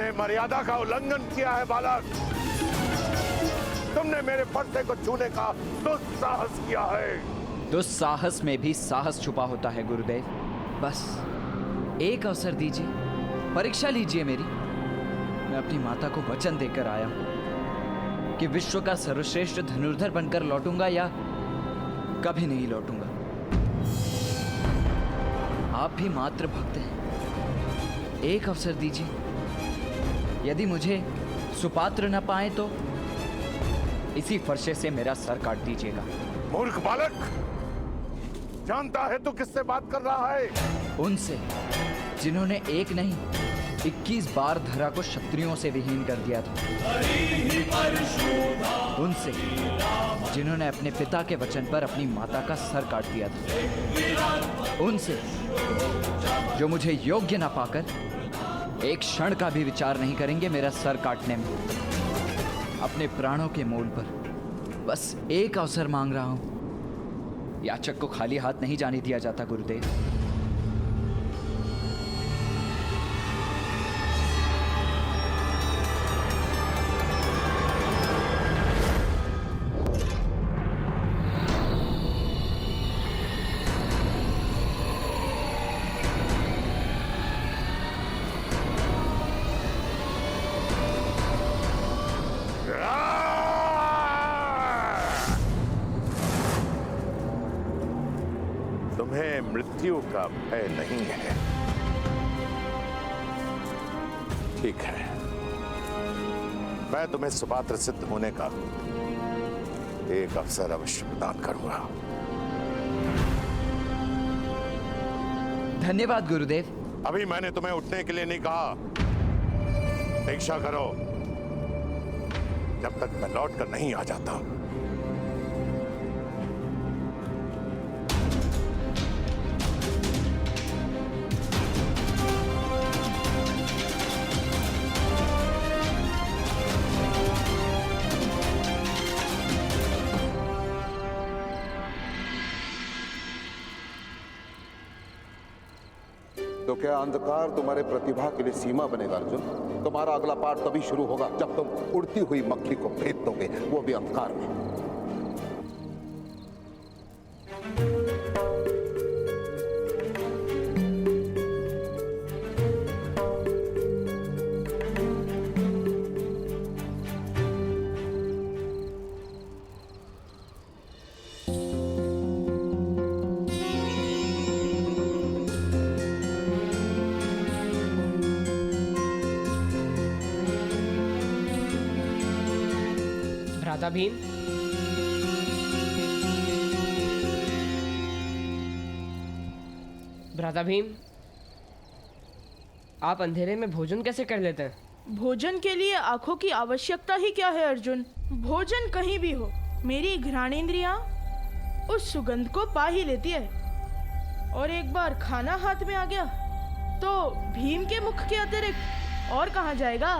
तुमने मर्यादा का उल्लंघन किया है बालक। तुमने मेरे पर्दे को छूने का दुस्साहस किया है। दुस्साहस में भी साहस छुपा होता है गुरुदेव। बस एक अवसर दीजिए, परीक्षा लीजिए मेरी। मैं अपनी माता को वचन देकर आया हूं कि विश्व का सर्वश्रेष्ठ धनुर्धर बनकर लौटूंगा या कभी नहीं लौटूंगा। आप भी मात्र भक्त हैं, एक अवसर दीजिए। यदि मुझे सुपात्र न पाए तो इसी फरसे से मेरा सर काट दीजिएगा। मूर्ख बालक, जानता है तू किससे बात कर रहा है? उनसे जिन्होंने एक नहीं 21 बार धरा को क्षत्रियों से विहीन कर दिया था। उनसे जिन्होंने अपने पिता के वचन पर अपनी माता का सर काट दिया था। उनसे जो मुझे योग्य न पाकर एक क्षण का भी विचार नहीं करेंगे मेरा सर काटने में। अपने प्राणों के मोल पर बस एक अवसर मांग रहा हूं। याचक को खाली हाथ नहीं जाने दिया जाता गुरुदेव। तुम्हें मृत्यु का भय नहीं है, ठीक है। मैं तुम्हें सुपात्र सिद्ध होने का एक अवसर अवश्य प्रदान करूंगा। धन्यवाद गुरुदेव। अभी मैंने तुम्हें उठने के लिए नहीं कहा। दीक्षा करो जब तक मैं लौट कर नहीं आ जाता। तो क्या अंधकार तुम्हारे प्रतिभा के लिए सीमा बनेगा अर्जुन? तुम्हारा अगला पाठ तभी शुरू होगा जब तुम उड़ती हुई मक्खी को भेद दोगे, वो भी अंधकार में। भ्राता भीम, भ्राता भीम, आप अंधेरे में भोजन कैसे कर लेते हैं? भोजन के लिए आंखों की आवश्यकता ही क्या है अर्जुन? भोजन कहीं भी हो, मेरी घ्राणेंद्रियां उस सुगंध को पा ही लेती है। और एक बार खाना हाथ में आ गया तो भीम के मुख के अतिरिक्त और कहाँ जाएगा?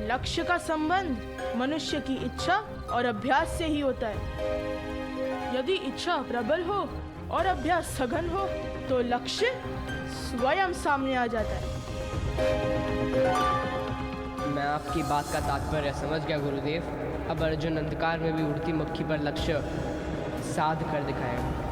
लक्ष्य का संबंध मनुष्य की इच्छा और अभ्यास से ही होता है। यदि इच्छा प्रबल हो और अभ्यास सघन हो तो लक्ष्य स्वयं सामने आ जाता है। मैं आपकी बात का तात्पर्य समझ गया गुरुदेव। अब अर्जुन अंधकार में भी उड़ती मक्खी पर लक्ष्य साध कर दिखाएगा।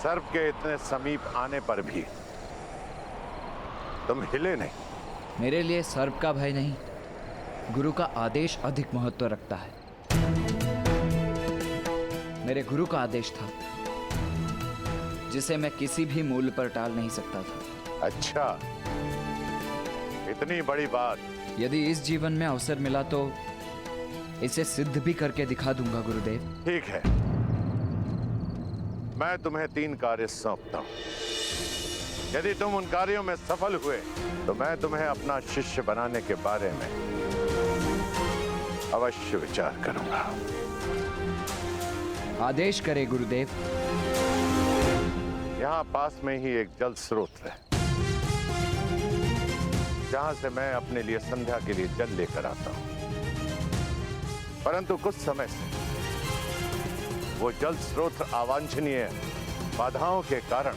सर्प के इतने समीप आने पर भी तुम हिले नहीं। मेरे लिए सर्प का भय नहीं, गुरु का आदेश अधिक महत्व रखता है। मेरे गुरु का आदेश था, जिसे मैं किसी भी मूल्य पर टाल नहीं सकता था। अच्छा, इतनी बड़ी बात। यदि इस जीवन में अवसर मिला तो इसे सिद्ध भी करके दिखा दूंगा गुरुदेव। ठीक है, मैं तुम्हें 3 कार्य सौंपता हूं। यदि तुम उन कार्यों में सफल हुए तो मैं तुम्हें अपना शिष्य बनाने के बारे में अवश्य विचार करूंगा। आदेश करे गुरुदेव। यहां पास में ही एक जल स्रोत है, जहां से मैं अपने लिए संध्या के लिए जल लेकर आता हूं। परंतु कुछ समय से वो जल स्रोत अवांछनीय बाधाओं के कारण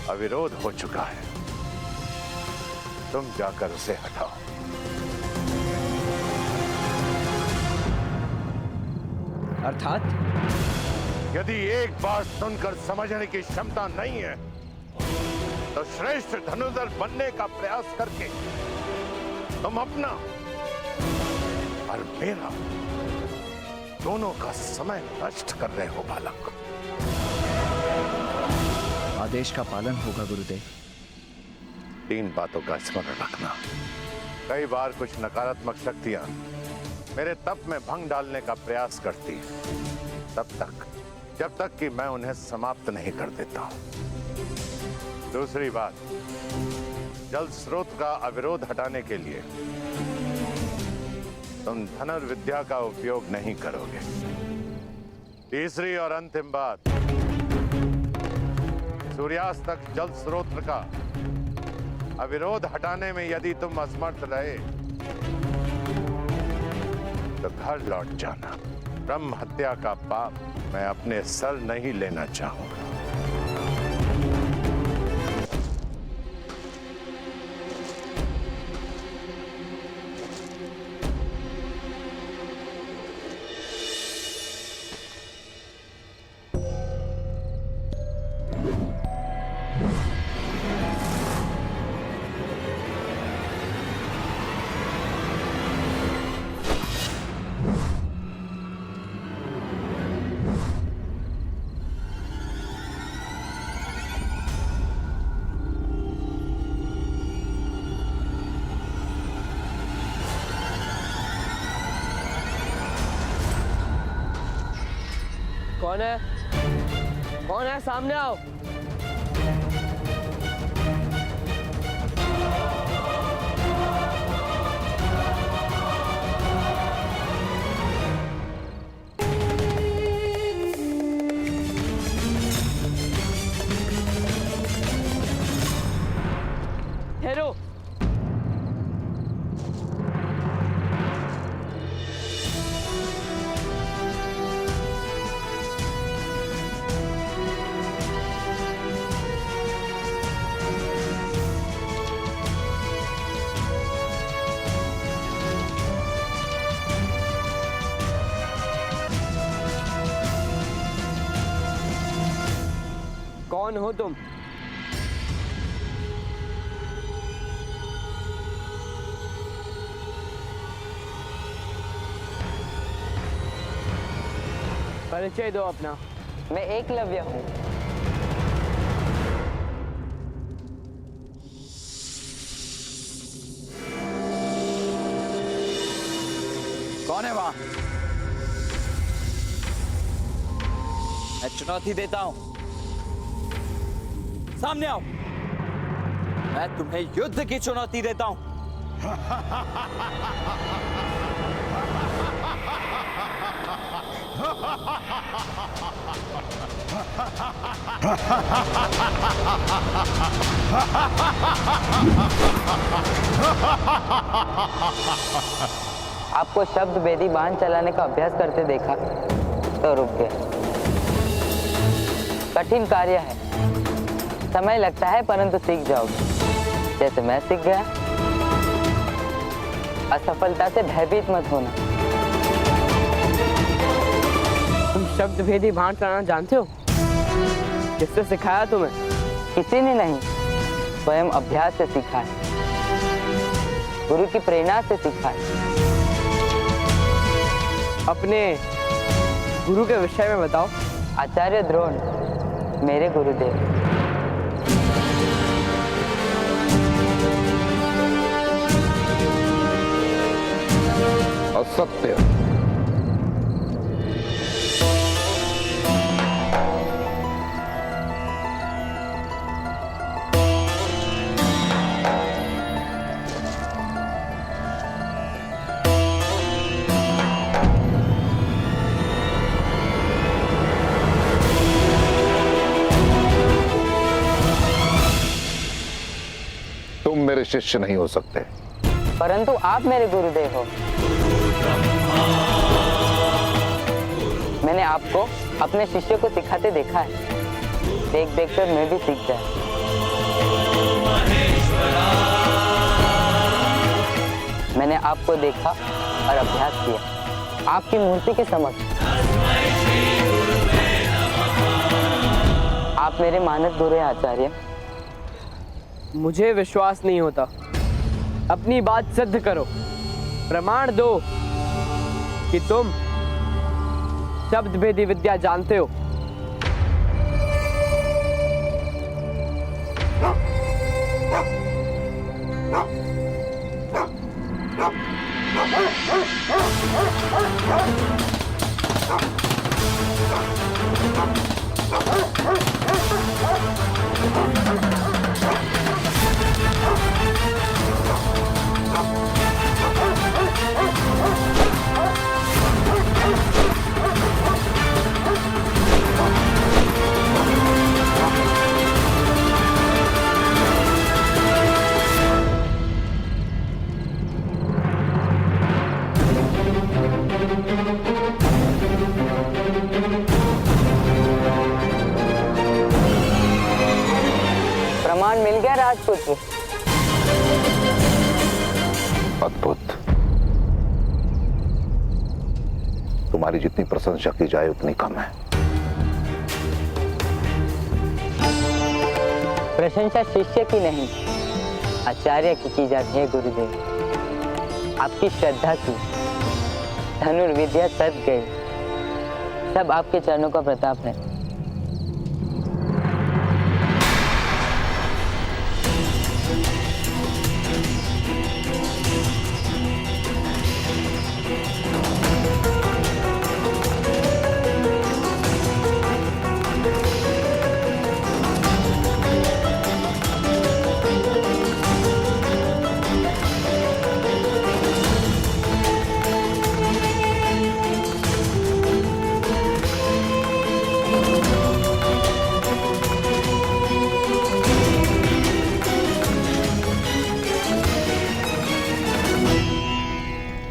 अविरोध हो चुका है। तुम जाकर उसे हटाओ। अर्थात यदि एक बार सुनकर समझने की क्षमता नहीं है तो श्रेष्ठ धनुर्धर बनने का प्रयास करके तुम अपना और मेरा दोनों का समय नष्ट कर रहे हो बालक। आदेश का पालन होगा गुरुदेव। 3 बातों का स्मरण रखना। कई बार कुछ नकारात्मक शक्तियां मेरे तप में भंग डालने का प्रयास करती हैं, जब तक कि मैं उन्हें समाप्त नहीं कर देता हूं। दूसरी बात, जल स्रोत का अविरोध हटाने के लिए तुम धनुर्विद्या का उपयोग नहीं करोगे। तीसरी और अंतिम बात, सूर्यास्त तक जल स्रोत का अविरोध हटाने में यदि तुम असमर्थ रहे तो घर लौट जाना। ब्रह्म हत्या का पाप मैं अपने सर नहीं लेना चाहूंगा। कौन है? कौन है? सामने आओ। ठहरो। कौन हो तुम? परिचय दो अपना। मैं एकलव्य हूँ। कौन है वहां? मैं चुनौती देता हूं, सामने आओ। मैं तुम्हें युद्ध की चुनौती देता हूं। आपको शब्द वेदी बाण चलाने का अभ्यास करते देखा तो रुक गए। कठिन कार्य है, समय लगता है, परंतु सीख जाओगे जैसे मैं सीख गया। असफलता से भयभीत मत होना। तुम शब्द भेदी बाण चलाना जानते हो? किसने सिखाया तुम्हें? किसी ने नहीं, स्वयं अभ्यास से सीखा है, गुरु की प्रेरणा से सीखा है। अपने गुरु के विषय में बताओ। आचार्य द्रोण मेरे गुरुदेव। असत्य। तुम मेरे शिष्य नहीं हो सकते। परंतु आप मेरे गुरुदेव हो। मैंने आपको अपने शिष्य को सिखाते देखा है। देख देख कर मैं भी सीख जाए। मैंने आपको देखा और अभ्यास किया आपकी मूर्ति के समक्ष। आप मेरे मानद गुरु हैं आचार्य। मुझे विश्वास नहीं होता। अपनी बात सिद्ध करो। प्रमाण दो कि तुम शब्द भेदी विद्या जानते हो। प्रमाण मिल गया राजपुत्र। अद्भुत। तुम्हारी जितनी प्रशंसा की जाए उतनी कम है। प्रशंसा शिष्य की नहीं आचार्य की जाती है गुरुदेव। आपकी श्रद्धा की धनुर्विद्या सद गई। सब आपके चरणों का प्रताप है।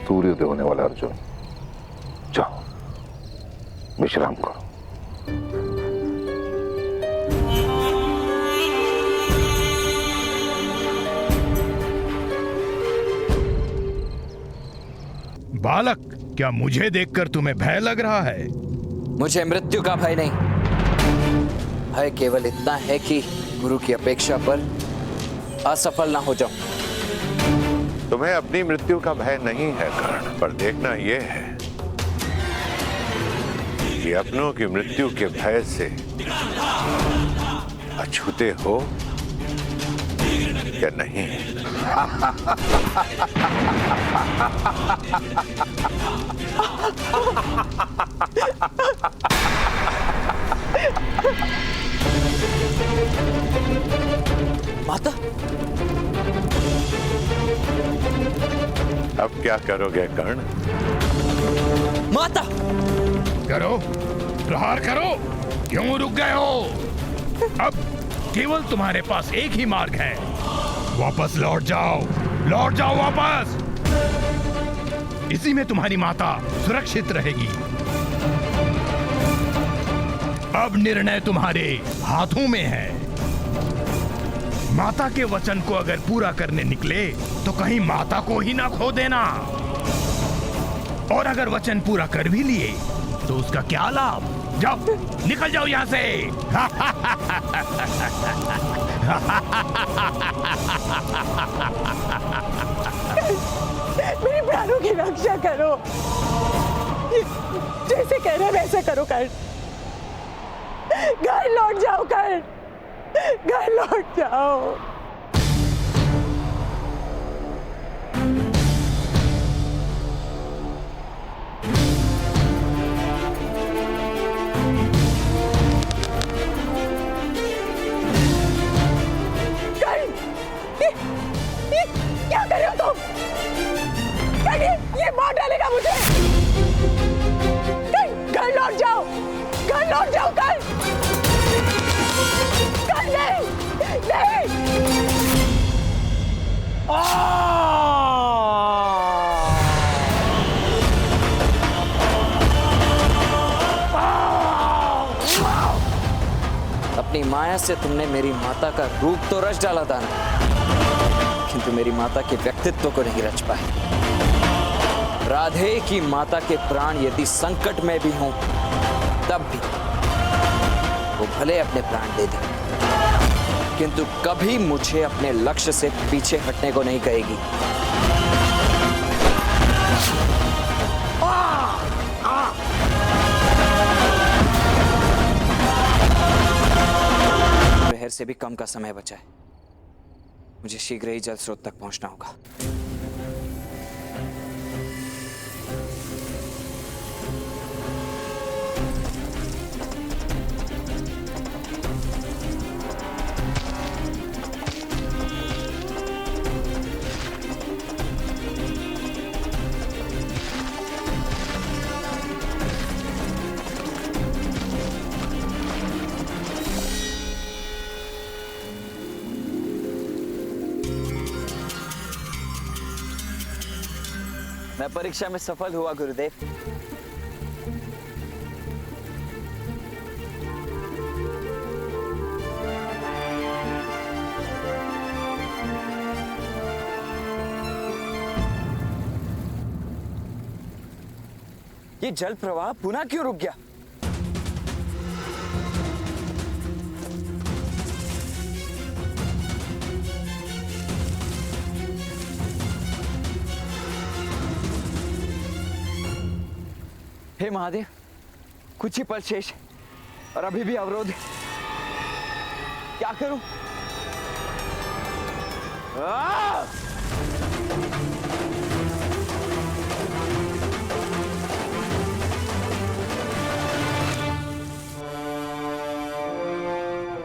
सूर्योदय होने वाला अर्जुन, जाओ विश्राम करो। बालक, क्या मुझे देखकर तुम्हें भय लग रहा है? मुझे मृत्यु का भय नहीं। भय केवल इतना है कि गुरु की अपेक्षा पर असफल ना हो जाऊं। तुम्हें अपनी मृत्यु का भय नहीं है कर्ण, पर देखना यह है कि अपनों की मृत्यु के भय से अछूते हो या नहीं। माता, अब क्या करोगे कर्ण? माता! करो, प्रहार करो। क्यों रुक गए हो? अब केवल तुम्हारे पास एक ही मार्ग है। वापस लौट जाओ वापस। इसी में तुम्हारी माता सुरक्षित रहेगी। अब निर्णय तुम्हारे हाथों में है। माता के वचन को अगर पूरा करने निकले तो कहीं माता को ही ना खो देना, और अगर वचन पूरा कर भी लिए तो उसका क्या लाभ? जाओ, निकल जाओ यहां से। मेरे प्राणों की रक्षा करो। जैसे कह रहे वैसे करो कर्ण। घर लौट जाओ कर्ण, घर लौट जाओ। क्या कर रहे हो तुम? ये मार डालेगा मुझे। घर लौट जाओ, घर लौट जाओ कल। नहीं, नहीं। अपनी माया से तुमने मेरी माता का रूप तो रच डाला था ना, किंतु मेरी माता के व्यक्तित्व को नहीं रच पाए। राधे की माता के प्राण यदि संकट में भी हों, तब भी वो भले अपने प्राण दे दे, किंतु कभी मुझे अपने लक्ष्य से पीछे हटने को नहीं कहेगी। प्रहर से भी कम का समय बचा है, मुझे शीघ्र ही जल स्रोत तक पहुंचना होगा। मैं परीक्षा में सफल हुआ गुरुदेव। ये जल प्रवाह पुनः क्यों रुक गया? हे महादेव, कुछ ही पल शेष है और अभी भी अवरोध है। क्या करूं?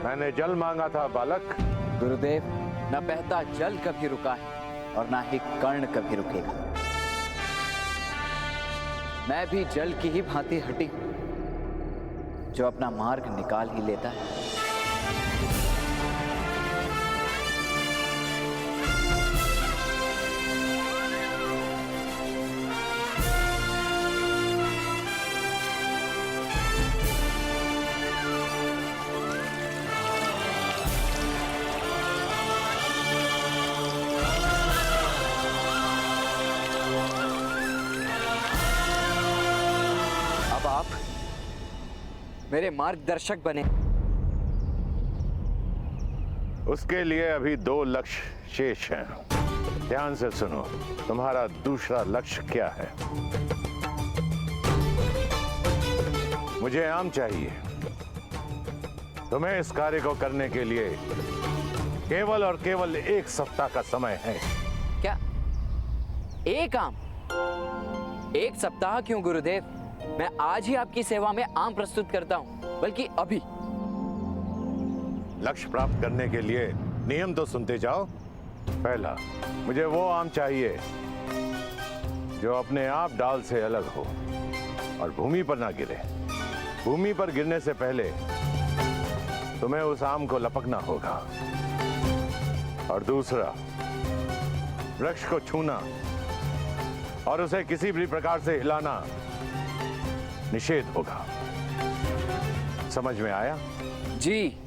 मैंने जल मांगा था बालक। गुरुदेव, न बहता जल कभी रुका है और ना ही कर्ण कभी रुकेगा। मैं भी जल की ही भांति हटी जो अपना मार्ग निकाल ही लेता है। मेरे मार्गदर्शक बने। उसके लिए अभी 2 लक्ष्य शेष हैं। ध्यान से सुनो, तुम्हारा दूसरा लक्ष्य क्या है? मुझे आम चाहिए। तुम्हें इस कार्य को करने के लिए केवल और केवल 1 सप्ताह का समय है। क्या? एक आम? 1 सप्ताह क्यों गुरुदेव? मैं आज ही आपकी सेवा में आम प्रस्तुत करता हूं, बल्कि अभी। लक्ष्य प्राप्त करने के लिए नियम तो सुनते जाओ। पहला, मुझे वो आम चाहिए जो अपने आप डाल से अलग हो और भूमि पर ना गिरे। भूमि पर गिरने से पहले तुम्हें उस आम को लपकना होगा। और दूसरा, वृक्ष को छूना और उसे किसी भी प्रकार से हिलाना निषेध होगा। समझ में आया? जी,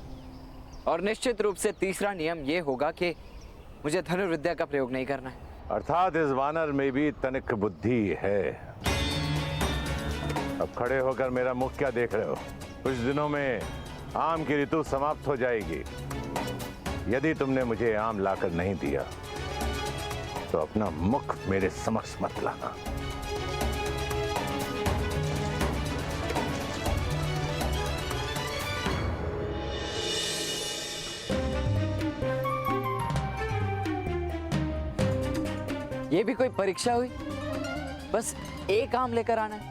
और निश्चित रूप से तीसरा नियम यह होगा कि मुझे धनुर्विद्या का प्रयोग नहीं करना है। अर्थात इस वानर में भी तनिक बुद्धि है। अब खड़े होकर मेरा मुख क्या देख रहे हो? कुछ दिनों में आम की ऋतु समाप्त हो जाएगी। यदि तुमने मुझे आम लाकर नहीं दिया तो अपना मुख मेरे समक्ष मत लाना। ये भी कोई परीक्षा हुई? बस एक आम लेकर आना है,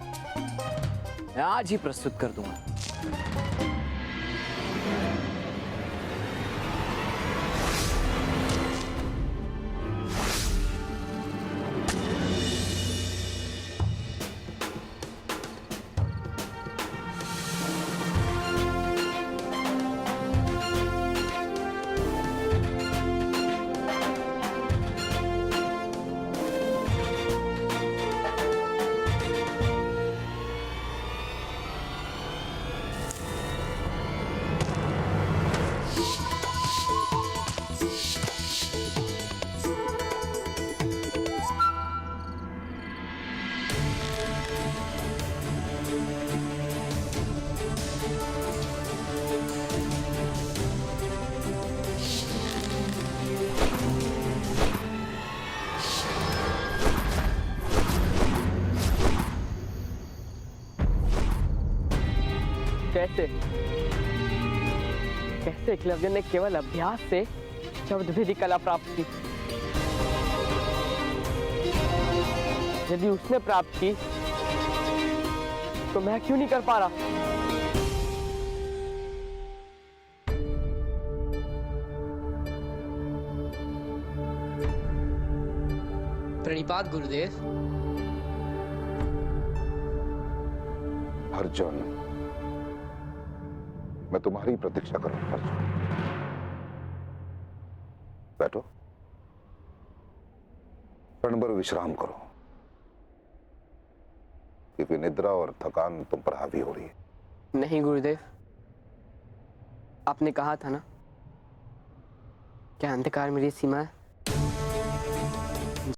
मैं आज ही प्रस्तुत कर दूंगा। कैसे कैसे एकलव्य ने केवल अभ्यास से शब्द भेदी कला प्राप्त की? यदि उसने प्राप्त की तो मैं क्यों नहीं कर पा रहा? प्रणिपात गुरुदेव। अर्जुन, मैं तुम्हारी प्रतीक्षा करूंगा। अर्जुन, बैठो, क्षण भर विश्राम करो, क्योंकि निद्रा और थकान तुम पर हावी हो रही है। नहीं गुरुदेव, आपने कहा था ना कि अंधकार मेरी सीमा है।